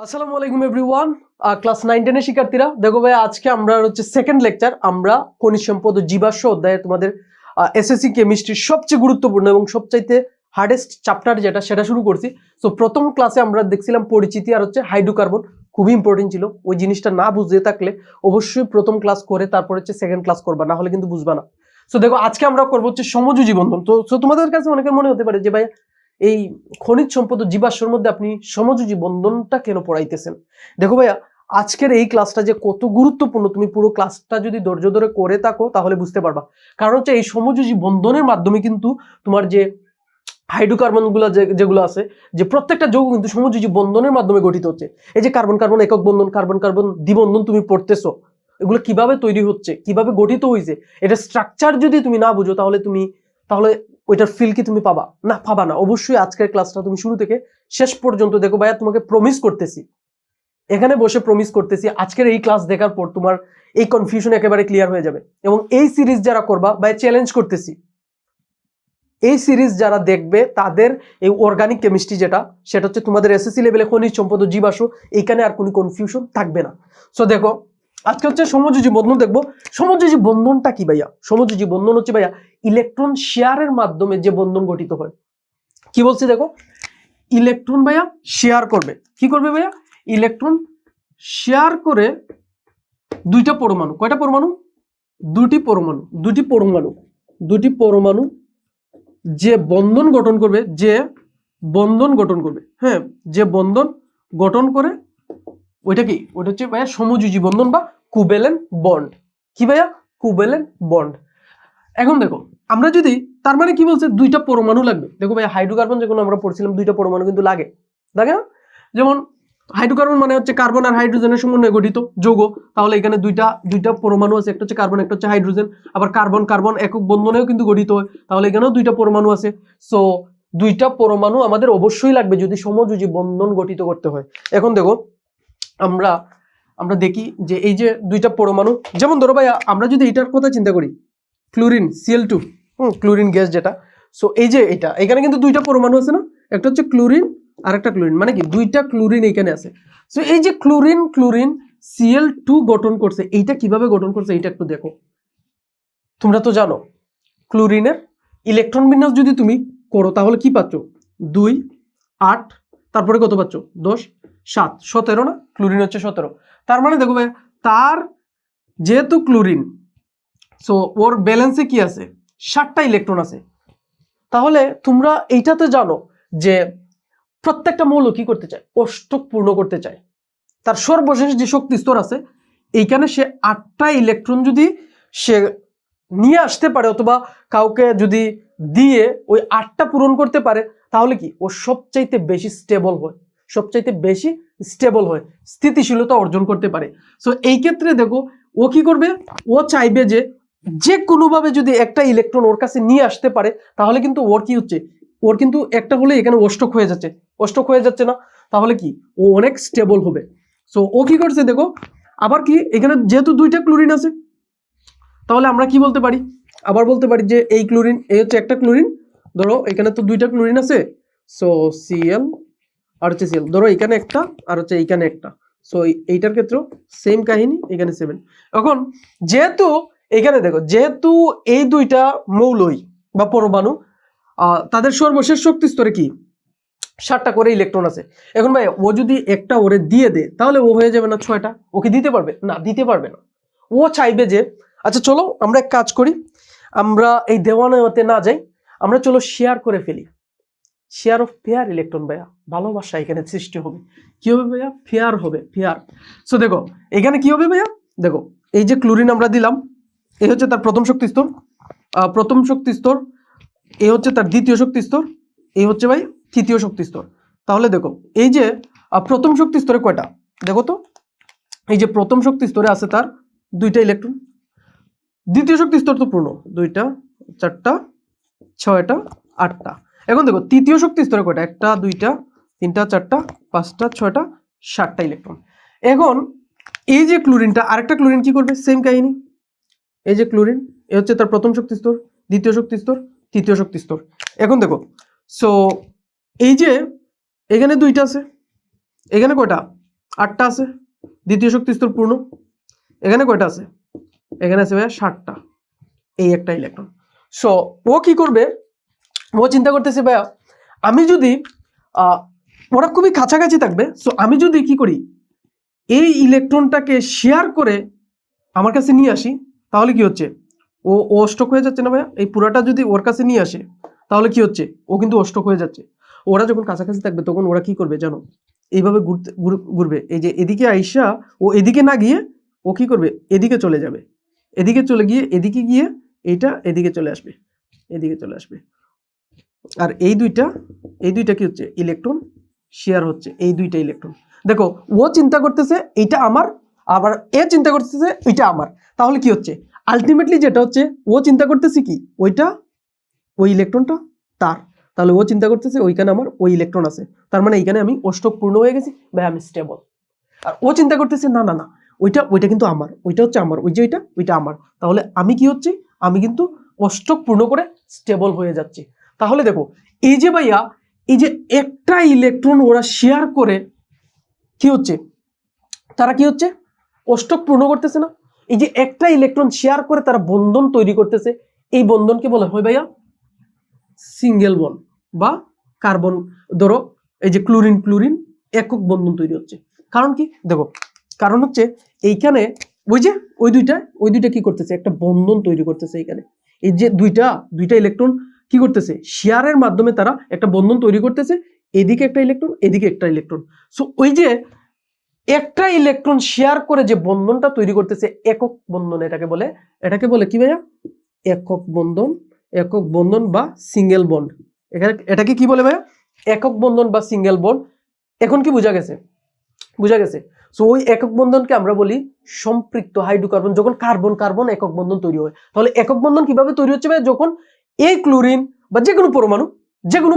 আসসালামু আলাইকুম everyone. Class 9-10 এর শিক্ষার্থীরা, দেখো ভাই আজকে আমরা হচ্ছে সেকেন্ড লেকচার। আমরা খনিজ সম্পদ ও জীবাশ্ম অধ্যায়ে তোমাদের এসএসসি কেমিস্ট্রির সবচেয়ে গুরুত্বপূর্ণ এবং সবচাইতে হার্ডেস্ট চ্যাপ্টার সেটা শুরু করছি। সো প্রথম ক্লাসে আমরা দেখছিলাম পরিচিতি আর হচ্ছে হাইড্রোকার্বন, খুবই ইম্পর্টেন্ট ছিল। ওই জিনিসটা না বুঝতে থাকলে অবশ্যই প্রথম ক্লাস করে তারপর হচ্ছে সেকেন্ড ক্লাস করবা, না হলে কিন্তু বুঝবা না। সো দেখো আজকে আমরা করবো হচ্ছে সমযোজী বন্ধন। তো তোমাদের কাছে অনেকের মনে হতে পারে যে ভাই এই খনিজ সম্পদ ও জীবাশ্মের মধ্যে আপনি সমযোজী বন্ধনটা কেন পড়াইতেছেন? দেখো ভাইয়া, আজকের এই ক্লাসটা যে কত গুরুত্বপূর্ণ তুমি পুরো ক্লাসটা যদি ধৈর্য ধরে করে থাকো তাহলে বুঝতে পারবা। কারণ হচ্ছে এই সমযোজী বন্ধনের মাধ্যমে কিন্তু তোমার যে হাইড্রোকার্বন গুলো যেগুলো আছে, যে প্রত্যেকটা যৌগ কিন্তু সমযোজী বন্ধনের মাধ্যমে গঠিত হচ্ছে। এই যে কার্বন কার্বন একক বন্ধন, কার্বন কার্বন দ্বিবন্ধন তুমি পড়তেছো, এগুলো কিভাবে তৈরি হচ্ছে, কিভাবে গঠিত হয়েছে, এটা স্ট্রাকচার যদি তুমি না বুঝো তাহলে ওইটার ফিল কি তুমি পাবা না। অবশ্যই আজকের ক্লাসটা তুমি শুরু থেকে শেষ পর্যন্ত দেখো ভাইয়া, তোমাকে প্রমিস করতেছি, এখানে বসে প্রমিস করতেছি, আজকের এই ক্লাস দেখার পর তোমার এই কনফিউশন একেবারে ক্লিয়ার হয়ে যাবে। এবং এই সিরিজ যারা করবা ভাই, চ্যালেঞ্জ করতেছি, এই সিরিজ যারা দেখবে তাদের এই অর্গানিক কেমিস্ট্রি সেটা হচ্ছে তোমাদের এসএসসি লেভেলে খনিজ সম্পদ ও জীবাশ্ম, এখানে আর কোনো কনফিউশন থাকবে না। সো দেখো আজকে হচ্ছে সমযোজী বন্ধন দেখবো। সমযোজী বন্ধনটা কি ভাইয়া? সমযোজী বন্ধন হচ্ছে ভাইয়া ইলেকট্রন শেয়ারের মাধ্যমে যে বন্ধন গঠিত হয়। কি বলছি দেখো, ইলেকট্রন ভাইয়া শেয়ার করবে। কি করবে ভাইয়া? ইলেকট্রন শেয়ার করে দুইটা পরমাণু। কয়টা পরমাণু? দুটি পরমাণু যে বন্ধন গঠন করবে, হ্যাঁ, যে বন্ধন গঠন করে, ওইটা কি? ওইটা হচ্ছে ভাইয়া সমযোজী বন্ধন বা কুভ্যালেন্ট বন্ড। কি ভাইয়া? কুভ্যালেন্ট বন্ড। এখন দেখো আমরা যদি, তার মানে কি বলছে, দুইটা পরমাণু লাগবে। দেখো ভাইয়া হাইড্রোকার্বন যখন আমরা পড়ছিলাম দুইটা পরমাণু কিন্তু লাগে না? যেমন হাইড্রোকার্বন মানে হচ্ছে কার্বন আর হাইড্রোজেনের সমন্বয়ে গঠিত যৌগ। তাহলে এখানে দুইটা পরমাণু আছে, একটা হচ্ছে কার্বন, একটা হচ্ছে হাইড্রোজেন। আবার কার্বন কার্বন একক বন্ধনেও কিন্তু গঠিত হয়, তাহলে এখানেও দুইটা পরমাণু আছে। সো দুইটা পরমাণু আমাদের অবশ্যই লাগবে যদি সমযোজী বন্ধন গঠিত করতে হয়। এখন দেখো আমরা দেখি যে এই যে দুইটা পরমাণু, যেমন ধরো ভাইয়া আমরা যদি এটার কথা চিন্তা করি, ক্লোরিন Cl2, ক্লোরিন গ্যাস যেটা। সো এই যে এটা, এখানে কিন্তু দুইটা পরমাণু আছে না? একটা হচ্ছে ক্লোরিন আর একটা ক্লোরিন, মানে কি দুইটা ক্লোরিন এখানে আছে। সো এই যে ক্লোরিন Cl2 গঠন করছে, এইটা কিভাবে গঠন করছে এইটা একটু দেখো। তোমরা তো জানো ক্লোরিনের ইলেকট্রন বিন্যাস যদি তুমি করো তাহলে কি পাচ্ছ? 2 8, তারপরে কত পাচ্ছ? 10 7 17 না? ক্লোরিন হচ্ছে 17। তার মানে দেখো ভাই, তার যেহেতু ক্লোরিন, সো ওর ব্যালেন্সে কি আছে? 7টা ইলেকট্রন আছে। তাহলে তোমরা এইটাতে জানো যে প্রত্যেকটা মৌল কি করতে চায়? অষ্টক পূর্ণ করতে চায়। তার সর্বশেষ যে শক্তি স্তর আছে এইখানে সে 8টা ইলেকট্রন যদি সে নিয়ে আসতে পারে, অথবা কাউকে যদি দিয়ে ওই 8টা পূরণ করতে পারে, তাহলে কি ও সবচাইতে বেশি স্টেবল হয়, স্থিতিশীলতা অর্জন করতে পারে। সো এই ক্ষেত্রে দেখো ও কি করবে? ও চাইবে যে কোনোভাবে যদি একটা ইলেকট্রন ওর কাছে নিয়ে আসতে পারে, তাহলে কিন্তু ওর কি হচ্ছে? ওর কিন্তু একটা হলে এখানে অষ্টক হয়ে যাচ্ছে না? তাহলে কি ও অনেক স্টেবল হবে। সো ও কি করছে দেখো, আবার কি এখানে যেহেতু দুইটা ক্লোরিন আছে, তাহলে আমরা কি বলতে পারি? আবার বলতে পারি যে এই ক্লোরিন, এই হচ্ছে একটা ক্লোরিন, ধরো এখানে তো দুইটা ক্লোরিন আছে। সো Cl আর হচ্ছে Cl, ধরো এখানে একটা আর হচ্ছে এইখানে একটা। সো এইটার ক্ষেত্রে সেম কাহিনী, এখানে 7। এখন যেহেতু এখানে দেখো, যেহেতু এই দুইটা মৌলই বা পরমাণু, তাদের সর্বশেষ শক্তি স্তরে কি 7টা করে ইলেকট্রন আছে। এখন ভাই ও যদি একটা ওরে দিয়ে দেয় তাহলে ও হয়ে যাবে না 6টা? ওকে দিতে পারবে না? দিতে পারবে না। ও চাইবে যে, আচ্ছা চলো আমরা এক কাজ করি, আমরা এই দেওয়ানেওয়াতে না যাই, আমরা চলো শেয়ার করে ফেলি। শেয়ার অফ ফেয়ার ইলেকট্রন ভাইয়া, ভালোবাসা এখানে সৃষ্টি হবে। কি হবে ভাইয়া? ফেয়ার হবে, ফেয়ার। সো দেখো এখানে কি হবে ভাইয়া? দেখো এই যে ক্লোরিন আমরা দিলাম, এই হচ্ছে তার প্রথম শক্তি স্তর, এই হচ্ছে তার দ্বিতীয় শক্তি স্তর, এই হচ্ছে ভাই তৃতীয় শক্তি স্তর। তাহলে দেখো এই যে প্রথম শক্তি স্তরে কয়টা দেখো তো, এই যে প্রথম শক্তি স্তরে আছে তার 2টা ইলেকট্রন, দ্বিতীয় শক্তি স্তর তো পূর্ণ, 2টা 4টা 6টা 8টা। এখন দেখো তৃতীয় শক্তি স্তরে কয়টা? 1টা 2টা 3টা 4টা 5টা 6টা 7টা ইলেকট্রন। এখন এই যে ক্লোরিনটা, আরেকটা ক্লোরিন কি করবে? সেম কাহিনী। এই যে ক্লোরিন, এ হচ্ছে তার প্রথম শক্তি স্তর, দ্বিতীয় শক্তি স্তর, তৃতীয় শক্তি স্তর। এখন দেখো, সো এই যে এখানে 2টা আছে, এখানে কয়টা? 8টা আছে, দ্বিতীয় শক্তি স্তর পূর্ণ। এখানে কয়টা আছে? এখানে আছে ভাইয়া 7টা, এই একটা ইলেকট্রন। সো ও কি করবে, ও চিন্তা করতেছে ভাইয়া আমি যদি ওরা খুবই কাছাকাছি থাকবে, সো আমি যদি কি করি এই ইলেকট্রনটাকে শেয়ার করে আমার কাছে নিয়ে আসি, তাহলে কি হচ্ছে ও অষ্টক হয়ে যাচ্ছে না ভাইয়া? এই পুরাটা যদি ওর কাছে নিয়ে আসে তাহলে কি হচ্ছে, ও কিন্তু অষ্টক হয়ে যাচ্ছে। ওরা যখন কাছাকাছি থাকবে তখন ওরা কি করবে জানো, এইভাবে ঘুরবে, এই যে এদিকে আইসা ও এদিকে না গিয়ে ও কি করবে, এদিকে চলে যাবে, এদিকে চলে গিয়ে এদিকে গিয়ে এইটা এদিকে চলে আসবে, এদিকে চলে আসবে। আর এই দুইটা কি হচ্ছে, ইলেকট্রন শেয়ার হচ্ছে, এই দুইটা ইলেকট্রন। দেখো ও চিন্তা করতেছে এইটা আমার, আবার এ চিন্তা করতেছে এটা আমার, তাহলে কি হচ্ছে আলটিমেটলি যেটা হচ্ছে ও চিন্তা করতেছে কি ওইটা, ওই ইলেকট্রনটা তার, তাহলে ও চিন্তা করতেছে ওইখানে আমার ওই ইলেকট্রন আছে, তার মানে এইখানে আমি অষ্টক পূর্ণ হয়ে গেছি বা আমি স্টেবল। আর ও চিন্তা করতেছে না না না ওইটা কিন্তু আমার, ওইটা হচ্ছে আমার, ওই যে ওইটা আমার, তাহলে আমি কি হচ্ছে, আমি কিন্তু অষ্টক পূর্ণ করে স্টেবল হয়ে যাচ্ছি। তাহলে দেখো এই যে ভাইয়া এই যে একটা ইলেকট্রন ওরা শেয়ার করে কি হচ্ছে, তারা কি হচ্ছে অষ্টক পূর্ণ করতেছে না? এই যে একটা ইলেকট্রন শেয়ার করে তারা বন্ধন তৈরি করতেছে, এই বন্ধনকে বলা হয় ভাইয়া সিঙ্গেল বন্ড বা কার্বন। ধরো এই যে ক্লোরিন ক্লোরিন একক বন্ধন তৈরি হচ্ছে, কারণ কি দেখো, কারণ হচ্ছে এইখানে ওই দুইটা কি করতেছে, একটা বন্ধন তৈরি করতেছে। এইখানে এই যে দুইটা ইলেকট্রন কি করতেছে, শেয়ারের মাধ্যমে তারা একটা বন্ধন তৈরি করতেছে, এদিকে একটা ইলেকট্রন এদিকে একটা ইলেকট্রন। সো ওই যে একটা ইলেকট্রন শেয়ার করে যে বন্ধনটা তৈরি করতেছে একক বন্ধন, এটাকে বলে কি ভাইয়া, একক বন্ধন বা সিঙ্গেল বন্ড। এটাকে কি বলে ভাইয়া, একক বন্ধন বা সিঙ্গেল বন্ড। এখন কি বোঝা গেছে? সো ওই একক বন্ধনকে আমরা বলি সম্পৃক্ত হাইড্রোকার্বন। যখন কার্বন কার্বন একক বন্ধন তৈরি হয়, তাহলে একক বন্ধন কিভাবে তৈরি হচ্ছে ভাই, যখন এই ক্লোরিন বা যে কোনো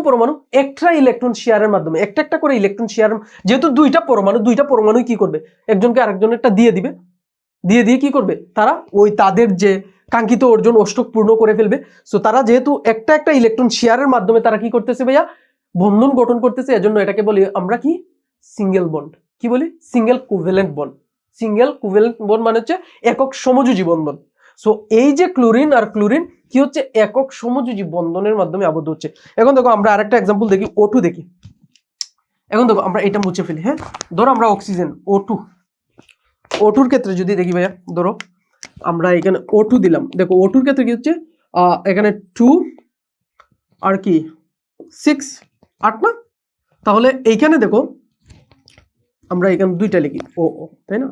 পরমাণু একটা ইলেকট্রন শেয়ারের মাধ্যমে একটা করে ইলেকট্রন শেয়ার, যেহেতু দুইটা পরমাণু কি করবে, একজনকে আরেকজনেরটা দিয়ে দিয়ে কি করবে, তারা ওই তাদের যে কাঙ্ক্ষিত অর্জন অষ্টক পূর্ণ করে ফেলবে। সো তারা যেহেতু একটা ইলেকট্রন শেয়ারের মাধ্যমে তারা কি করতেছে ভাইয়া, বন্ধন গঠন করতেছে, এজন্য এটাকে বলি আমরা কি, সিঙ্গেল বন্ড। কি বলি, সিঙ্গেল কোভ্যালেন্ট বন্ড মানে হচ্ছে একক সমযোজী বন্ধন। সো এই যে ক্লোরিন আর ক্লোরিন কি হচ্ছে, একক সমযোজী বন্ধনের মাধ্যমে আবদ্ধ হচ্ছে। এখন দেখো আমরা আরেকটা এক্সাম্পল দেখি, O2 দেখি। এখন দেখো আমরা এটা মুছে ফেলি। হ্যাঁ, ধরো আমরা অক্সিজেন O2 ক্ষেত্রে যদি দেখি ভাইয়া, ধরো আমরা এখানে O2 দিলাম। দেখো O2 ক্ষেত্রে কি হচ্ছে, এখানে 2 আর কি 6 8 না, তাহলে এইখানে দেখো আমরা এখানে দুইটা লিখি ও, তাই না,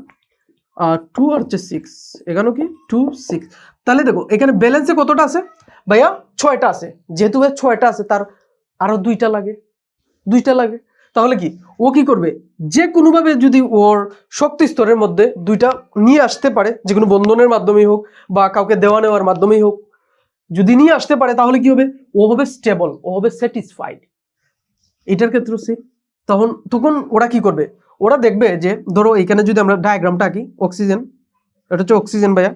2 আর 6, এখানেও কি 2 6। তাহলে দেখো এখানে ব্যালেন্সে কতটা আছে ভাইয়া, 6টা আছে। যেহেতু ভাই 6টা আছে, তার আরো দুইটা লাগে। তাহলে কি ও কি করবে, যে কোনোভাবে যদি ওর শক্তি স্তরের মধ্যে দুইটা নিয়ে আসতে পারে, যে কোনো বন্ধনের মাধ্যমেই হোক বা কাউকে দেওয়া নেওয়ার মাধ্যমেই হোক, যদি নিয়ে আসতে পারে তাহলে কি হবে, ও হবে স্টেবল, ও হবে স্যাটিসফাইড। এটার ক্ষেত্রে সেম। তখন ওরা কি করবে, ওরা দেখবে যে ধরো এখানে যদি আমরা ডায়াগ্রামটা আঁকি, অক্সিজেন, এটা হচ্ছে অক্সিজেন ভাইয়া।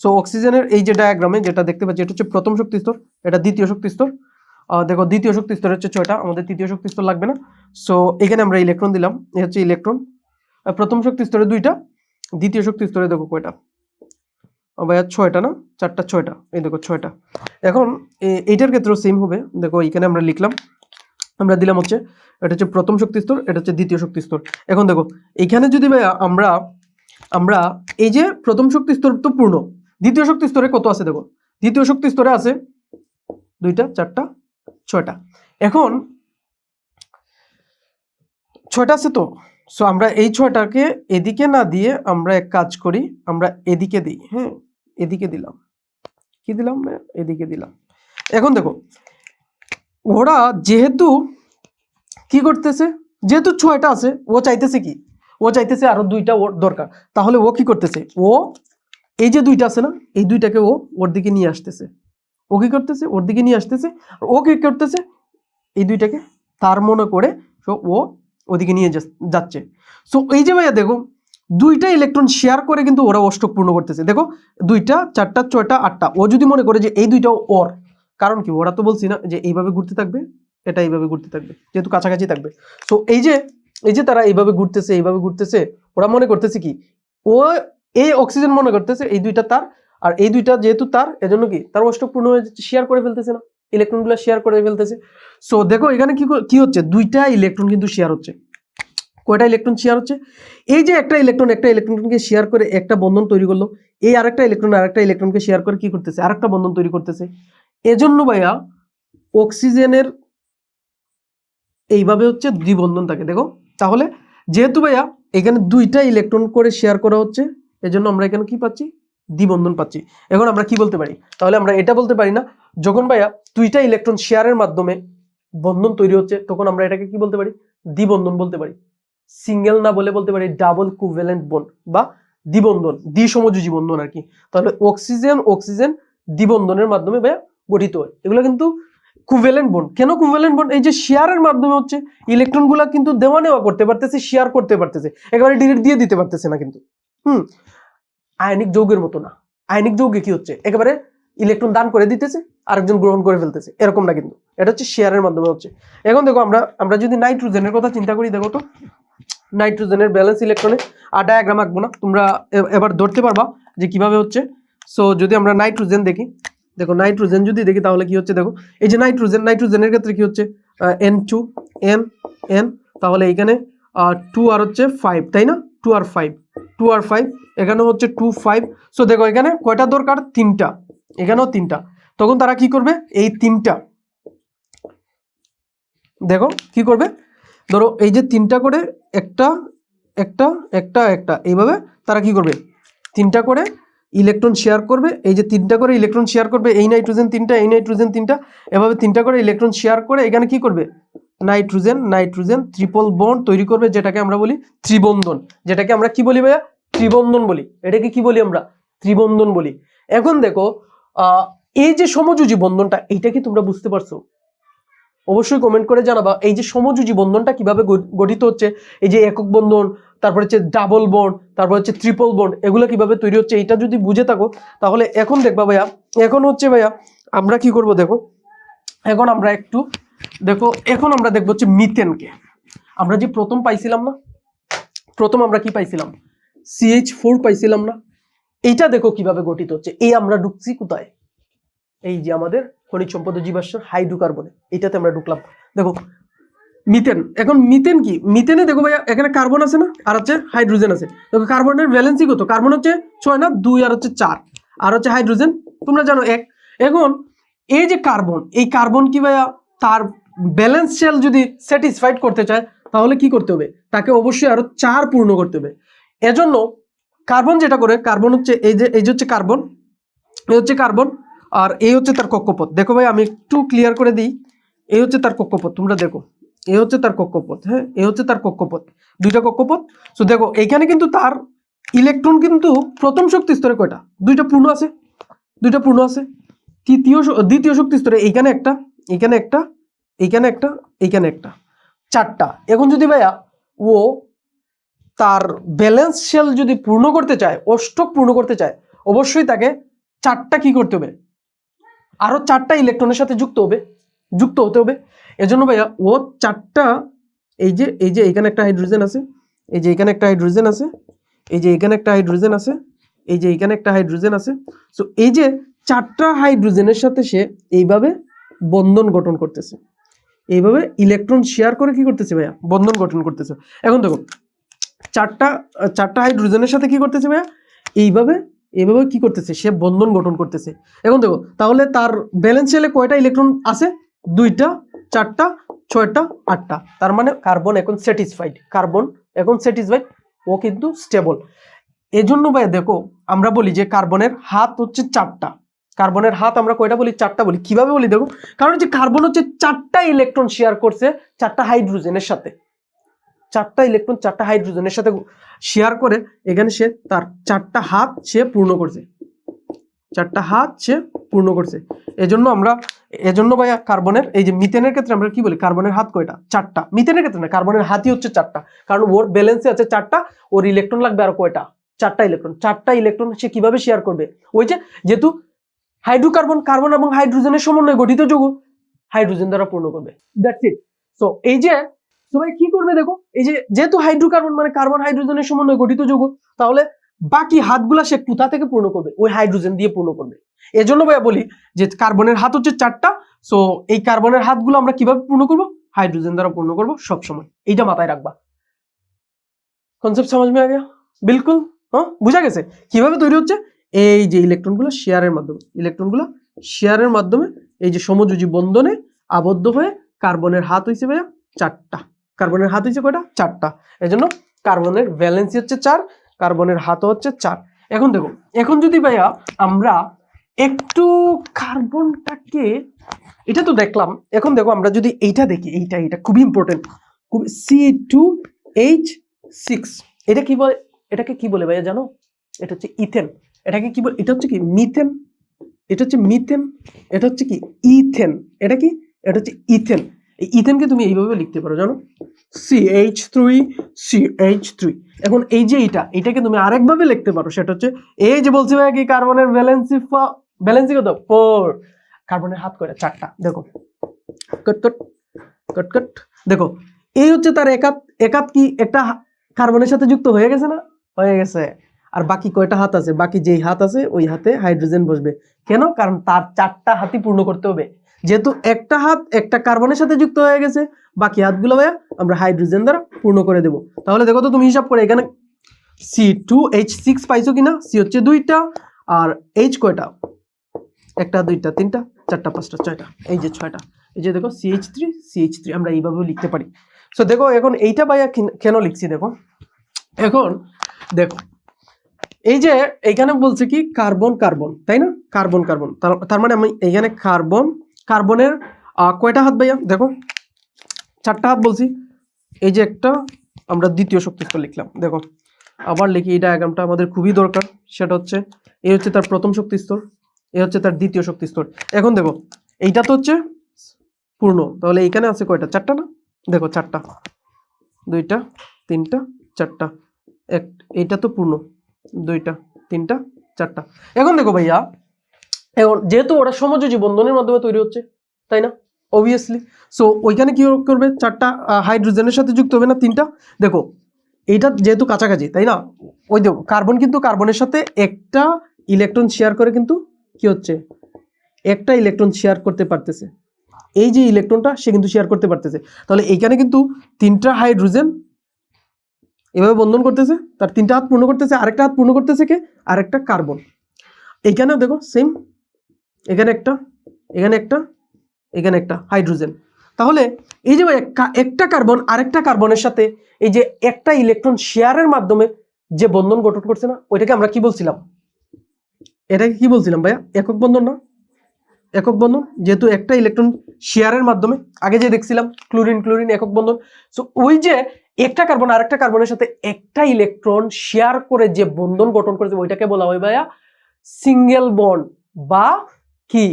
সো অক্সিজেনের এই যে ডায়াগ্রামে যেটা দেখতে পাচ্ছি, এটা হচ্ছে প্রথম শক্তি স্তর, এটা দ্বিতীয় শক্তি স্তর। দেখো দ্বিতীয় শক্তি স্তর হচ্ছে 6টা, আমাদের তৃতীয় শক্তি স্তর লাগবে না। সো এখানে আমরা ইলেকট্রন দিলাম, এই হচ্ছে ইলেকট্রন। প্রথম শক্তি স্তরে 2টা, দ্বিতীয় শক্তি স্তরে দেখো কয়টা ভাইয়া, 6টা না, 4টা 6টা, এই দেখো 6টা। এখন এইটার ক্ষেত্রেও সেম হবে। দেখো এখানে আমরা লিখলাম, আমরা দিলাম হচ্ছে এটা হচ্ছে প্রথম শক্তি স্তর, এটা হচ্ছে দ্বিতীয় শক্তি স্তর। এখন দেখো এইখানে যদি ভাইয়া আমরা এই যে প্রথম শক্তি স্তর তো পূর্ণ, দ্বিতীয় শক্তি স্তরে কত আছে দেখো, দ্বিতীয় শক্তি স্তরে আছে 2টা 4টা 6টা। এখন 6টা আছে তো, সো আমরা এই 6টাকে এদিকে না দিয়ে আমরা এক কাজ করি, আমরা এদিকে দিই। হ্যাঁ, এদিকে দিলাম, কি দিলাম, এদিকে দিলাম। এখন দেখো ওরা যেহেতু কি করতেছে, যেহেতু 6টা আছে, ও চাইতেছে কি, ও চাইতেছে আরো 2টা ওর দরকার। তাহলে ও কি করতেছে, ও এই যে 2টা আছে না, এই 2টাকে ও ওর দিকে নিয়ে আসতেছে। ও কি করতেছে, ওর দিকে নিয়ে আসতেছে। আর ও কি করতেছে, এই 2টাকে তার মনে করে ও ওদিকে নিয়ে যাচ্ছে। সো এই যে ভাইয়া দেখো 2টা ইলেকট্রন শেয়ার করে কিন্তু ওরা অষ্টক পূর্ণ করতেছে। দেখো 2টা 4টা 6টা 8টা, ও যদি মনে করে যে এই 2টা ওর, কারণ কি ওরা তো বলছি না যে এইভাবে ঘুরতে থাকবে, এটা এইভাবে ঘুরতে থাকবে, যেহেতু কাছাকাছি থাকবে। তো এই যে এই যে তারা এইভাবে ঘুরতেছে, ওরা মনে করতেছে কি, ও এই অক্সিজেন মনে করতেছে এই দুইটা তার, আর এই দুইটা যেহেতু তার, এজন্য কি তার অষ্টক পূর্ণ হয়ে যাচ্ছে, শেয়ার করে ফেলতেছে না, ইলেকট্রন গুলো শেয়ার করে ফেলতেছে। সো দেখো এখানে কি হচ্ছে, দুইটা ইলেকট্রন কিন্তু শেয়ার হচ্ছে। কয়টা ইলেকট্রন শেয়ার হচ্ছে? এই যে একটা ইলেকট্রনকে শেয়ার করে একটা বন্ধন তৈরি করলো, এই আরেকটা ইলেকট্রনকে শেয়ার করে কি করতেছে, আরেকটা বন্ধন তৈরি করতেছে। এজন্য ভাইয়া অক্সিজেনের এইভাবে হচ্ছে দ্বিবন্ধন থাকে। দেখো তাহলে যেহেতু ভাইয়া এখানে দুইটা ইলেকট্রন করে শেয়ার করা হচ্ছে, এজন্য আমরা এখানে কি পাচ্ছি, দ্বিবন্ধন পাচ্ছি। এখন আমরা কি বলতে পারি, তাহলে আমরা এটা বলতে পারি না, যখন ভাইয়া দুইটা ইলেকট্রন শেয়ারের মাধ্যমে বন্ধন তৈরি হচ্ছে, তখন আমরা এটাকে কি বলতে পারি, দ্বিবন্ধন বলতে পারি। সিঙ্গেল না বলতে পারি ডাবল কোভ্যালেন্ট বন্ড বা দ্বিবন্ধন, দ্বিসমযোজী বন্ধন আর কি। তাহলে অক্সিজেন দ্বিবন্ধনের মাধ্যমে ভাইয়া গঠিত হয়। এগুলো কিন্তু কোভ্যালেন্ট বন্ড। কেন কোভ্যালেন্ট বন্ড? এই যে শেয়ারের মাধ্যমে হচ্ছে, ইলেকট্রন গুলা কিন্তু দেওয়া নেওয়া করতে পারতেছে, শেয়ার করতে পারতেছে, একেবারে ডিরেক্ট দিয়ে দিতে পারতেছে না কিন্তু। আয়নিক যৌগের মতো না। আয়নিক যৌগে কি হচ্ছে, একেবারে ইলেকট্রন দান করে দিতেছে, আরেকজন গ্রহণ করে ফেলতেছে, এরকম না কিন্তু, এটা হচ্ছে শেয়ারের মাধ্যমে হচ্ছে। এখন দেখো আমরা যদি নাইট্রোজেনের কথা চিন্তা করি, দেখো তো নাইট্রোজেনের ব্যালেন্স ইলেকট্রনে, আর ডায়াগ্রাম আঁকবো না, তোমরা এবার ধরতে পারবা যে কিভাবে হচ্ছে। সো যদি আমরা নাইট্রোজেন দেখি, দেখো নাইট্রোজেন যদি দেখি তাহলে কি হচ্ছে, দেখো এই যে নাইট্রোজেনের ক্ষেত্রে কি হচ্ছে, N2 N, তাহলে এখানে 2 আর হচ্ছে 5, তাই না, 2 আর 5, এখানে হচ্ছে 2 5। সো দেখো এখানে কয়টা দরকার, 3টা, এখানেও 3টা। তখন তারা কি করবে, এই 3টা, দেখো কি করবে, ধরো এই যে 3টা করে, একটা একটা একটা একটা, এইভাবে তারা কি করবে, 3টা করে ইলেকট্রন শেয়ার করবে। এই যে 3টা করে ইলেকট্রন শেয়ার করবে, এই নাইট্রোজেন 3টা, এই নাইট্রোজেন 3টা, এভাবে 3টা করে ইলেকট্রন শেয়ার করে এখানে কি করবে, নাইট্রোজেন ট্রিপল বন্ড তৈরি করবে, যেটাকে আমরা বলি ত্রিবন্ধন। যেটাকে আমরা কি বলি ভাইয়া, ত্রিবন্ধন বলি। এটাকে কি বলি আমরা, ত্রিবন্ধন বলি। এখন দেখো এই যে সমযোজী বন্ধনটা, এইটা কি তোমরা বুঝতে পারছো? অবশ্যই কমেন্ট করে জানাবা এই যে সমযোজী বন্ধনটা কিভাবে গঠিত হচ্ছে। এই যে একক বন্ধন, তারপর হচ্ছে ডাবল বন্ড, তারপর হচ্ছে ট্রিপল বন্ড, এগুলো কিভাবে তৈরি হচ্ছে, এটা যদি বুঝে থাকো তাহলে এখন দেখবা ভাইয়া, এখন হচ্ছে ভাইয়া আমরা কি করব, দেখো এখন আমরা একটু দেখো, এখন আমরা দেখবো হচ্ছে মিথেনকে। আমরা যে প্রথম পাইছিলাম না, প্রথম আমরা কি পাইছিলাম, CH4 পাইছিলাম না। এইটা দেখো কিভাবে গঠিত হচ্ছে। এই আমরা ঢুকছি কোথায়, এই যে আমাদের খনিজ সম্পদ জীবাশ্মের হাইড্রোকার্বনে, এটাতে আমরা ঢুকলাম। দেখো মিথেন, এখন মিথেন কি, মিথেনে দেখো ভাইয়া এখানে কার্বন আছে না, আর হচ্ছে হাইড্রোজেন আছে। দেখো কার্বনের ভ্যালেন্সি কত, কার্বন হচ্ছে 6 না, 2 আর হচ্ছে 4, আর হচ্ছে হাইড্রোজেন তোমরা জানো 1। এখন এই যে কার্বন, এই কার্বন কি ভাইয়া তার ব্যালেন্স শেল যদি স্যাটিসফাইড করতে চায়, তাহলে কি করতে হবে, তাকে অবশ্যই আরো 4 পূর্ণ করতে হবে। এজন্য কার্বন যেটা করে, কার্বন হচ্ছে এই যে হচ্ছে কার্বন, এই হচ্ছে কার্বন, আর এই হচ্ছে তার কক্ষপথ। দেখো ভাই আমি একটু ক্লিয়ার করে দিই, এই হচ্ছে তার কক্ষপথ, তোমরা দেখো এই হচ্ছে তার কক্ষপথ, হ্যাঁ এই হচ্ছে তার কক্ষপথ, দুইটা কক্ষপথ। তো দেখো এখানে কিন্তু তার ইলেকট্রন কিন্তু প্রথম শক্তি স্তরে কয়টা, দুইটা পূর্ণ আছে, দ্বিতীয় শক্তি স্তরে এইখানে একটা, এইখানে একটা, এইখানে একটা, এইখানে একটা, 4টা। এখন যদি ভাইয়া ও তার ব্যালেন্স শেল যদি পূর্ণ করতে চায়, অষ্টক পূর্ণ করতে চায়, অবশ্যই তাকে 4টা কি করতে হবে, আরো 4টা ইলেকট্রনের সাথে যুক্ত হতে হবে। এজন্য ভাইয়া ও 4টা, এই যে এখানে একটা হাইড্রোজেন আছে, এই যে এখানে একটা হাইড্রোজেন আছে, এই যে এখানে একটা হাইড্রোজেন আছে, এই যে এখানে একটা হাইড্রোজেন আছে। সো এই যে 4টা হাইড্রোজেনের সাথে সে এইভাবে বন্ধন গঠন করতেছে, এইভাবে ইলেকট্রন শেয়ার করে কি করতেছে ভাইয়া, বন্ধন গঠন করতেছে। এখন দেখো 4টা হাইড্রোজেনের সাথে কি করতেছে ভাইয়া, এইভাবে কি করতেছে, সে বন্ধন গঠন করতেছে। এখন দেখো তাহলে তার ব্যালেন্স শেলে কয়টা ইলেকট্রন আছে, 2টা, 4টা, 6টা, 8টা। তার মানে কার্বন এখন স্যাটিসফাইড, ও কিন্তু স্টেবল। এজন্য ভাই দেখো আমরা বলি যে কার্বনের হাত হচ্ছে 4টা, কার্বনের হাত আমরা কয়টা বলি, 4টা বলি। কিভাবে বলি দেখো, কারণ যে কার্বন হচ্ছে 4টা ইলেকট্রন শেয়ার করছে 4টা হাইড্রোজেনের সাথে, 4টা ইলেকট্রন 4টা হাইড্রোজেনের সাথে শেয়ার করে, এখানে সে তার 4টা হাত সে পূর্ণ করছে, 4টা হাত সে পূর্ণ করছে। এজন্য ভাইয়া কার্বনের, এই যে মিথেনের ক্ষেত্রে আমরা কি বলি, কার্বনের হাত কয়টা, 4টা। মিথেনের ক্ষেত্রে না, কার্বনের হাতই হচ্ছে 4টা, কারণ ওর ব্যালেন্সে আছে 4টা, ওর ইলেকট্রন লাগবে আর কয়টা, 4টা ইলেকট্রন। 4টা ইলেকট্রন সে কিভাবে শেয়ার করবে, ওই যে যেহেতু হাইড্রোকার্বন, কার্বন এবং হাইড্রোজেনের সমন্বয়ে গঠিত যৌগ, হাইড্রোজেন দ্বারা পূর্ণ করবে, দ্যাটস ইট। সো এই যে তো ভাই কি করবে দেখো, এই যে যেহেতু হাইড্রোকার্বন মানে কার্বন হাইড্রোজেনের সমন্বয়ে গঠিত যৌগ, তাহলে বাকি হাতগুলা সে কোথা থেকে পূর্ণ করবে? ওই হাইড্রোজেন দিয়ে পূর্ণ করবে। এজন্য ভাইয়া বলি যে কার্বনের হাত হচ্ছে 4টা, সো এই কার্বনের হাতগুলো আমরা কিভাবে পূর্ণ করব? हाइड्रोजन द्वारा पूर्ण करब सब समय, এইটা মাথায় রাখবা। কনসেপ্ট समझ में आ गया? बिल्कुल हाँ বুঝা গেছে কিভাবে তৈরি হচ্ছে। এই যে ইলেকট্রনগুলো শেয়ারের মাধ্যমে, ইলেকট্রনগুলো শেয়ারের মাধ্যমে এই যে সমযোজী বন্ধনে আবদ্ধ হয়ে কার্বনের হাত হইছে ভাইয়া 4টা। কার্বনের হাত হইছে কয়টা? 4টা। এজন্য কার্বনের ভ্যালেন্সি হচ্ছে 4, কার্বনের হাতও হচ্ছে 4। এখন দেখো, এখন যদি ভাইয়া আমরা একটু কার্বনটাকে, এটা তো দেখলাম, এখন দেখো আমরা যদি এইটা দেখি, এইটা খুবই ইম্পর্টেন্ট, খুব C2H6 এটা কি বলে? এটাকে কি বলে ভাইয়া জানো? এটা হচ্ছে ইথেন। এটাকে কি বলে? এটা হচ্ছে কি মিথেন, এটা হচ্ছে মিথেন, এটা হচ্ছে কি ইথেন। এটা কি? এটা হচ্ছে ইথেন। এই ইথেনকে তুমি এইভাবে লিখতে পারো জানো, CH3। এখন এই যে এটাকে তুমি আরেকভাবে লিখতে পারো, সেটা হচ্ছে এই যে বলছি ভাইয়া কি কার্বনের ভ্যালেন্সি কত? 4। কার্বনের হাত কয়টা? 4টা। দেখো কট কট কট কট, দেখো এই হচ্ছে তার একাত কি একটা কার্বনের সাথে যুক্ত হয়ে গেছে না? হয়ে গেছে। আর বাকি কয়টা হাত আছে? বাকি যেই হাত আছে ওই হাতে হাইড্রোজেন বসবে। কেন? কারণ তার 4টা হাতই পূর্ণ করতে হবে। যেহেতু একটা হাত একটা কার্বনের সাথে যুক্ত হয়ে গেছে, বাকি হাতগুলো ভাইয়া আমরা হাইড্রোজেন দ্বারা পূর্ণ করে দেব। তাহলে দেখো তো তুমি হিসাব করে এখানে C2H6 পাইছো কিনা? C হচ্ছে 2টা, আর H কয়টা? 1টা 2টা 3টা 4টা 5টা 6টা, এই যে 6টা। এই যে দেখো CH3 আমরা এইভাবেও লিখতে পারি। সো দেখো এখন এইটা ভাইয়া কেন লিখছি দেখো, এখন দেখো এই যে এইখানে বলছে কি কার্বন কার্বন, তাই না? কার্বন কার্বন, তার মানে আমি এইখানে কার্বনের কয়টা হাত ভাইয়া? দেখো 4টা হাত বলছি। এই যে একটা আমরা দ্বিতীয় শক্তিস্তর লিখলাম, দেখো আবার লিখি, এই ডায়াগ্রামটা আমাদের খুবই দরকার। সেটা হচ্ছে এই হচ্ছে তার প্রথম শক্তিস্তর, এই হচ্ছে তার দ্বিতীয় শক্তিস্তর। এখন দেখো এইটা তো হচ্ছে পূর্ণ, তাহলে এইখানে আছে কয়টা? 4টা না? দেখো 4টা, 2টা 3টা 4টা, এইটা তো পূর্ণ, 2টা 3টা 4টা। এখন দেখো ভাইয়া, এখন যেহেতু ওরা সমযোজী বন্ধনের মাধ্যমে তৈরি হচ্ছে, তাই না? অবভিয়াসলি। সো ওইখানে কি করবে? 4টা হাইড্রোজেনের সাথে যুক্ত হবে না? 3টা। দেখো এইটা যেহেতু কাছাকাছি, তাই না? ওই দেখো কার্বন কিন্তু কার্বনের সাথে একটা ইলেকট্রন শেয়ার করে, কিন্তু কি হচ্ছে? একটা ইলেকট্রন শেয়ার করতে পারতেছে। এই যে ইলেকট্রনটা সে কিন্তু শেয়ার করতে পারতেছে। তাহলে এইখানে কিন্তু 3টা হাইড্রোজেন এভাবে বন্ধন করতেছে, তার 3টা হাত পূর্ণ করতেছে, আরেকটা হাত পূর্ণ করতেছে কে? আরেকটা কার্বন। এইখানেও দেখো সেম, এখানে একটা, এখানে একটা, এখানে একটা হাইড্রোজেন। তাহলে এই যে একটা কার্বন আরেকটা কার্বনের সাথে এই যে একটা ইলেকট্রন শেয়ারের মাধ্যমে যে বন্ধন গঠন করছে না, ওইটাকে আমরা কি বলছিলাম? এটাকে কি বলছিলাম ভাইয়া? একক বন্ধন না? একক বন্ধন, যেহেতু একটা ইলেকট্রন শেয়ারের মাধ্যমে, আগে যে দেখছিলাম ক্লোরিন ক্লোরিন একক বন্ধন। সো ওই যে একটা কার্বন আরেকটা কার্বনের সাথে একটা ইলেকট্রন শেয়ার করে যে বন্ধন গঠন করেছে, ওইটাকে বলা হয় ভাইয়া সিঙ্গেল বন্ড, বা কি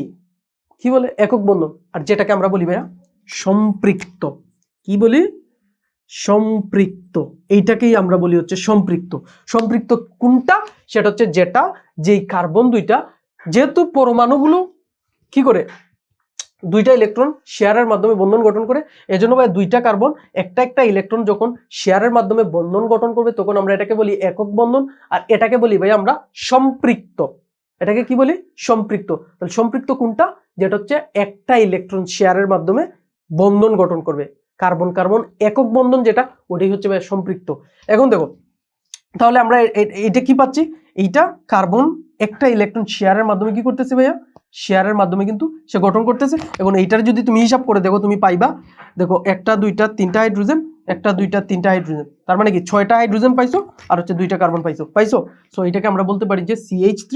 কি বলে? একক বন্ধন। আর যেটাকে আমরা বলি ভাইয়া সম্পৃক্ত। কি বলি? সম্পৃক্ত। এইটাকেই আমরা বলি হচ্ছে সম্পৃক্ত। সম্পৃক্ত কোনটা? সেটা হচ্ছে যেটা, যেই কার্বন দুইটা, যেহেতু পরমাণুগুলো কি করে? 2টা ইলেকট্রন শেয়ারের মাধ্যমে বন্ধন গঠন করে, এজন্য ভাই 2টা কার্বন একটা ইলেকট্রন যখন শেয়ারের মাধ্যমে বন্ধন গঠন করবে, তখন আমরা এটাকে বলি একক বন্ধন, আর এটাকে বলি ভাই আমরা সম্পৃক্ত। এটাকে কি বলি? সম্পৃক্ত। তাহলে সম্পৃক্ত কোনটা? যেটা হচ্ছে একটা ইলেকট্রন শেয়ারের মাধ্যমে বন্ধন গঠন করবে। কার্বন কার্বন একক বন্ধন যেটা, ওটাই হচ্ছে ভাই সম্পৃক্ত। এখন দেখো তাহলে আমরা এটা কি পাচ্ছি? এইটা কার্বন একটা ইলেকট্রন শেয়ারের মাধ্যমে কি করতেছে ভাইয়া? শেয়ারের মাধ্যমে কিন্তু সে গঠন করতেছে। এখন এইটার যদি তুমি হিসাব করে দেখো, তুমি পাইবা, দেখো 1টা 2টা 3টা হাইড্রোজেন, 1টা 2টা 3টা হাইড্রোজেন, তার মানে কি 6টা হাইড্রোজেন পাইছো, আর হচ্ছে 2টা কার্বন পাইছো। সো এটাকে আমরা বলতে পারি যে CH3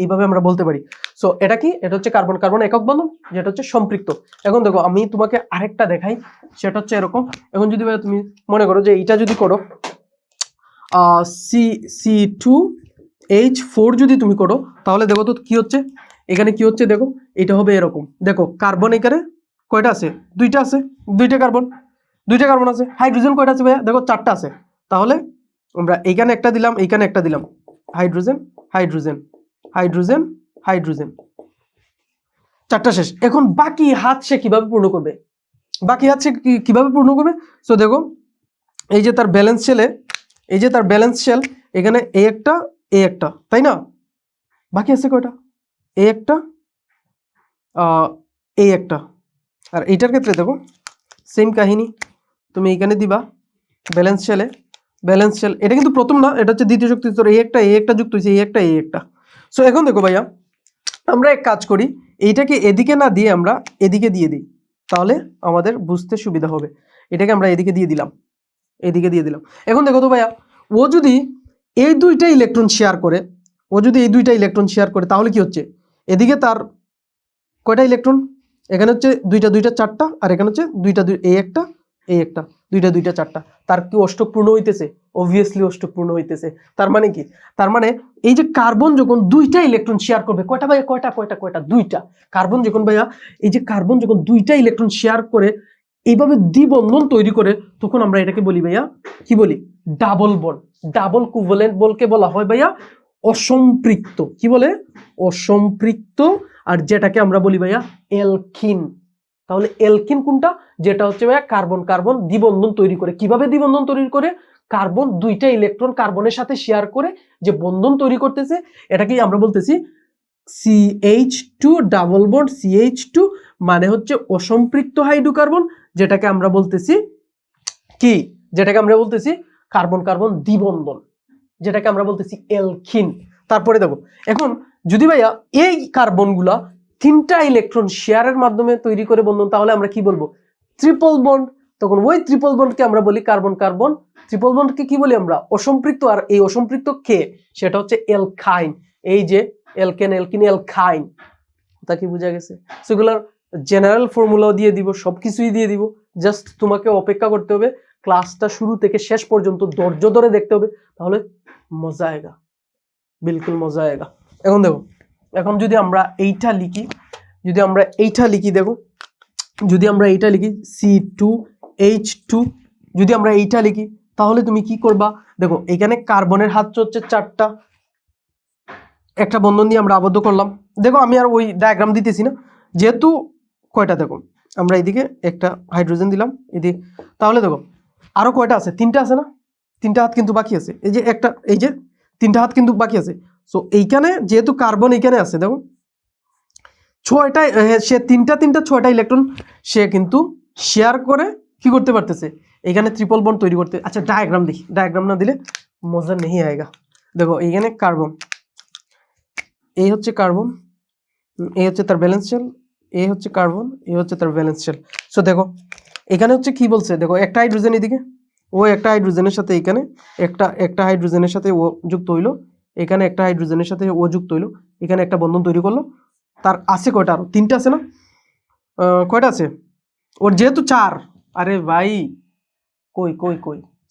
এইভাবে আমরা বলতে পারি। সো এটা কি? এটা হচ্ছে কার্বন কার্বন একক বন্ধন, যেটা হচ্ছে সম্পৃক্ত। এখন দেখো আমি তোমাকে আরেকটা দেখাই, সেটা হচ্ছে এরকম। এখন যদি ভাই তুমি মনে করো যে এইটা যদি করো C2H4 যদি তুমি করো, তাহলে দেখো তো কি হচ্ছে? এখানে কি হচ্ছে দেখো, এটা হবে এরকম। দেখো কার্বন এখানে কয়টা আছে? 2টা আছে, 2টা কার্বন আছে। হাইড্রোজেন কয়টা আছে ভাইয়া? দেখো 4টা আছে। তাহলে আমরা এইখানে একটা দিলাম, এইখানে একটা দিলাম, হাইড্রোজেন হাইড্রোজেন হাইড্রোজেন হাইড্রোজেন, 4টা শেষ। এখন বাকি হাত সে কিভাবে পূর্ণ করবে? বাকি আছে কিভাবে পূর্ণ করবে। সো দেখো এই যে তার ব্যালেন্স শেলে, এই যে তার ব্যালেন্স শেল, এখানে এ একটা, তাই না? বাকি আছে কয়টা? এ একটা, এই একটা। আর এইটার ক্ষেত্রে দেখো সেম কাহিনী, তুমি এখানে দিবা ব্যালেন্স শেলে, ব্যালেন্স শেল, এটা কিন্তু প্রথম না, এটা হচ্ছে দ্বিতীয় শক্তি স্তর, এ একটা যুক্ত হয়েছে, এই একটা। সো এখন দেখো ভাইয়া, আমরা এক কাজ করি, এইটাকে এদিকে না দিয়ে আমরা এদিকে দিয়ে দিই, তাহলে আমাদের বুঝতে সুবিধা হবে। এটাকে আমরা এদিকে দিয়ে দিলাম, এদিকে দিয়ে দিলাম। এখন দেখো তো ভাইয়া, ও যদি এই দুইটা ইলেকট্রন শেয়ার করে, ও যদি এই দুইটা ইলেকট্রন শেয়ার করে, তাহলে কি হচ্ছে, এদিকে তার কয়টা ইলেকট্রন, এখানে হচ্ছে দুইটা চারটা, আর এখানে হচ্ছে এই একটা দুইটা চারটা। তার কি অষ্টক পূর্ণ হইতেছে? অবভিয়াসলি অষ্টক পূর্ণ হইতেছে। তার মানে কি? তার মানে এই যে কার্বন যখন দুইটা ইলেকট্রন শেয়ার করবে, কয়টা ভাইয়া, কয়টা দুইটা। কার্বন যখন ভাইয়া, এই যে কার্বন যখন দুইটা ইলেকট্রন শেয়ার করে এইভাবে দ্বিবন্ধন তৈরি করে, তখন আমরা এটাকে বলি ভাইয়া, কি বলি? Double bond. ডাবল কোভ্যালেন্ট বলকে বলা হয় ভাইয়া অসম্পৃক্ত। কি বলে? অসম্পৃক্ত। আর যেটাকে আমরা বলি ভাইয়া এলকিন। তাহলে এলকিন কোনটা? যেটা হচ্ছে ভাইয়া কার্বন কার্বন দ্বিবন্ধন তৈরি করে। কিভাবে দ্বিবন্ধন তৈরি করে? কার্বন দুইটা ইলেকট্রন কার্বনের সাথে শেয়ার করে যে বন্ধন তৈরি করতেছে, এটাকেই আমরা বলতেছি CH2 ডাবল বন্ড। CH2 মানে হচ্ছে অসম্পৃক্ত হাইড্রোকার্বন, যেটাকে আমরা বলতেছি কি? যেটাকে আমরা বলতেছি কার্বন কার্বন দ্বিবন্ধন, যেটাকে আমরা বলতেছি এলকিন। তারপরে দেখো, এখন যদি ভাইয়া এই কার্বনগুলা তিনটা ইলেকট্রন শেয়ারের মাধ্যমে তৈরি করে বন্ধন, তাহলে আমরা কি বলবো? Triple bond. তখন ওই ট্রিপল বন্ডকে আমরা বলি কার্বন কার্বন। ট্রিপল বন্ডকে কি বলি আমরা? অসম্পৃক্ত। আর এই অসম্পৃক্ত কে? সেটা হচ্ছে এলকাইন। এই যে এলকেন, এলকিন, এলকাইন। তা কি বোঝা গেছে? সেগুলোর জেনারেল ফর্মুলাও দিয়ে দিব, সবকিছুই দিয়ে দিব। জাস্ট তোমাকে অপেক্ষা করতে হবে, ক্লাসটা শুরু থেকে শেষ পর্যন্ত ধৈর্য ধরে দেখতে হবে, তাহলে মজা আয়েগা, বিলকুল মজা আয়েগা। এখন দেখো, এখন যদি আমরা এইটা লিখি, দেখো, যদি আমরা এইটা লিখি C2H2, যদি আমরা এইটা লিখি, তাহলে তুমি কি করবা? দেখো এখানে কার্বনের হাত হচ্ছে চারটা, একটা বন্ধন দিয়ে আমরা আবদ্ধ করলাম। দেখো আমি আর ওই ডায়াগ্রাম দিতেছি না, যেহেতু কয়টা, দেখো আমরা এইদিকে একটা হাইড্রোজেন দিলাম এদিকে, তাহলে দেখো আরো কয়টা আছে? তিনটা আছে না? তিনটা হাত কিন্তু বাকি আছে, এই যে একটা, এই যে তিনটা হাত কিন্তু বাকি আছে। সো এইখানে যেহেতু কার্বন এইখানে আছে, দেখো ছয়টা, সে তিনটা ছয়টা ইলেকট্রন সে কিন্তু শেয়ার করে কি করতে পারতেছে? এখানে ট্রিপল বন্ড তৈরি করতে। আচ্ছা ডায়াগ্রাম দেখি, ডায়াগ্রাম না দিলে মজা নেই আয়েগা। দেখো এইখানে কার্বন, এই হচ্ছে কার্বন, এই হচ্ছে তার ব্যালেন্স শেল, এই হচ্ছে কার্বন, এই হচ্ছে তার ব্যালেন্স শেল। সো দেখো এখানে হচ্ছে কি বলছে, দেখো একটা হাইড্রোজেন এদিকে, ও একটা হাইড্রোজেনের সাথে এখানে একটা হাইড্রোজেনের সাথে ও যুক্ত হইলো, এখানে একটা হাইড্রোজেনের সাথে ও যুক্ত হইলো, এখানে একটা বন্ধন তৈরি করলো। তার আছে কয়টা? আরো তিনটা আছে না? কয়টা আছে ওর? যেহেতু চার, আরে ভাই কই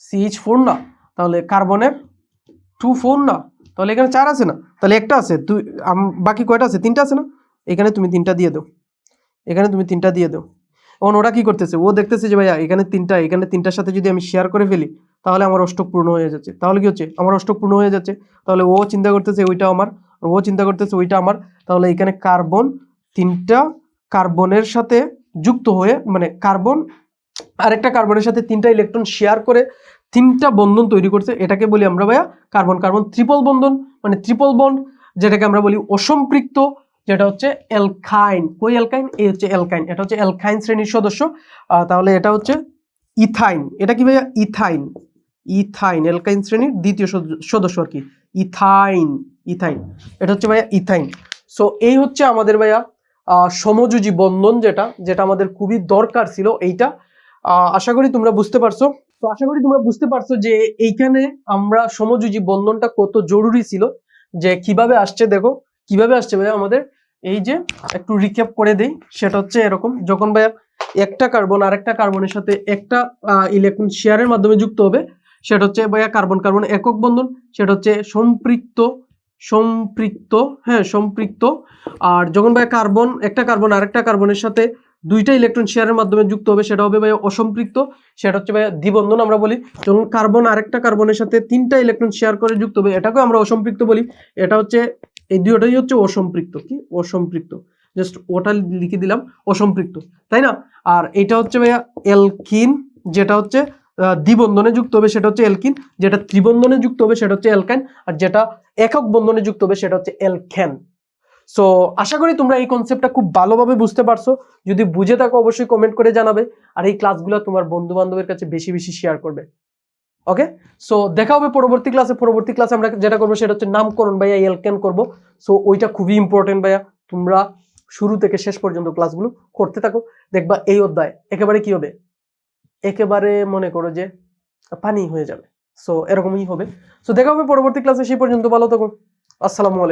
CH4 না, তাহলে কার্বনের 2 4 না, তাহলে এখানে চার আছে না, তাহলে একটা আছে, বাকি কয়টা আছে? তিনটা আছে না? এখানে তুমি তিনটা দিয়ে দাও, এখানে তুমি তিনটা দিয়ে দাও। এখন ওরা কি করতেছে? ও দেখতেছে যে ভাইয়া এখানে তিনটার সাথে যদি আমি শেয়ার করে ফেলি, তাহলে আমার অষ্টক পূর্ণ হয়ে যাচ্ছে। তাহলে কি হচ্ছে? আমার অষ্টক পূর্ণ হয়ে যাচ্ছে। তাহলে ও চিন্তা করতেছে ওইটা আমার, আর ও চিন্তা করতেছে ওইটা আমার। তাহলে এখানে কার্বন তিনটা কার্বনের সাথে যুক্ত হয়ে, মানে কার্বন আরেকটা কার্বনের সাথে তিনটা ইলেকট্রন শেয়ার করে তিনটা বন্ধন তৈরি করছে, এটাকে বলি আমরা ভাইয়া কার্বন কার্বন ট্রিপল বন্ধন, মানে ট্রিপল বন্ড, যেটাকে আমরা বলি অসম্পৃক্ত, যেটা হচ্ছে অ্যালকাইন। কই অ্যালকাইন? এই হচ্ছে অ্যালকাইন, এটা হচ্ছে অ্যালকাইন শ্রেণীর সদস্য। তাহলে এটা হচ্ছে ইথাইন। এটা কি ভাইয়া? ইথাইন। ইথাইন অ্যালকাইন শ্রেণীর দ্বিতীয় সদস্য আর কি, ইথাইন। ইথাইন এটা হচ্ছে ভাইয়া ইথাইন। সো এই হচ্ছে আমাদের ভাইয়া সমযোজী বন্ধন, যেটা আমাদের খুবই দরকার ছিল এইটা। আশা করি তোমরা বুঝতে পারছো। তো আশা করি তোমরা বুঝতে পারছো যে এইখানে আমরা সমযোজী বন্ধনটা কত জরুরি ছিল, যে কিভাবে আসছে। দেখো কিভাবে আসছে ভাইয়া আমাদের, এই যে একটু রিক্যাপ করে দেই, সেটা হচ্ছে এরকম, যখন ভাইয়া একটা কার্বন আরেকটা কার্বনের সাথে একটা ইলেকট্রন শেয়ারের মাধ্যমে যুক্ত হবে, সেটা হচ্ছে ভাইয়া কার্বন কার্বন একক বন্ধন, সেটা হচ্ছে সম্পৃক্ত। হ্যাঁ সম্পৃক্ত। আর যখন ভাইয়া একটা কার্বন আরেকটা কার্বনের সাথে দুইটা ইলেকট্রন শেয়ারের মাধ্যমে যুক্ত হবে, সেটা হবে ভাইয়া অসম্পৃক্ত, সেটা হচ্ছে ভাইয়া দ্বিবন্ধন আমরা বলি। যখন কার্বন আরেকটা কার্বনের সাথে তিনটা ইলেকট্রন শেয়ার করে যুক্ত হবে, এটাকে আমরা অসম্পৃক্ত বলি। এটা হচ্ছে এই দুটোই হচ্ছে অসম্পৃক্ত। কি? অসম্পৃক্ত। জাস্ট ওটা লিখে দিলাম অসম্পৃক্ত, তাই না? আর এটা হচ্ছে ভাইয়া অ্যালকিন, যেটা হচ্ছে দ্বিবন্ধনে যুক্ত হবে সেটা হচ্ছে অ্যালকিন, যেটা ত্রিবন্ধনে যুক্ত হবে সেটা হচ্ছে অ্যালকাইন, আর যেটা একক বন্ধনে যুক্ত হবে সেটা হচ্ছে অ্যালকেন। সো আশা করি তোমরা এই কনসেপ্টটা খুব ভালোভাবে বুঝতে পারছো। যদি বুঝে থাকো অবশ্যই কমেন্ট করে জানাবে, আর এই ক্লাসগুলো তোমার বন্ধু বান্ধবের কাছে বেশি বেশি শেয়ার করবে। ওকে, সো দেখা হবে পরবর্তী ক্লাসে। পরবর্তী ক্লাসে আমরা যেটা করবো সেটা হচ্ছে নামকরণ ভাইয়া, অ্যালকেন করবো। সো ওইটা খুবই ইম্পর্টেন্ট ভাইয়া, তোমরা শুরু থেকে শেষ পর্যন্ত ক্লাসগুলো করতে থাকো, দেখবা এই অধ্যায় একেবারে কি হবে, একেবারে মনে করো যে পানি হয়ে যাবে। সো এরকমই হবে। সো দেখা হবে পরবর্তী ক্লাসে, সেই পর্যন্ত ভালো থাকো। আসসালামু আলাইকুম।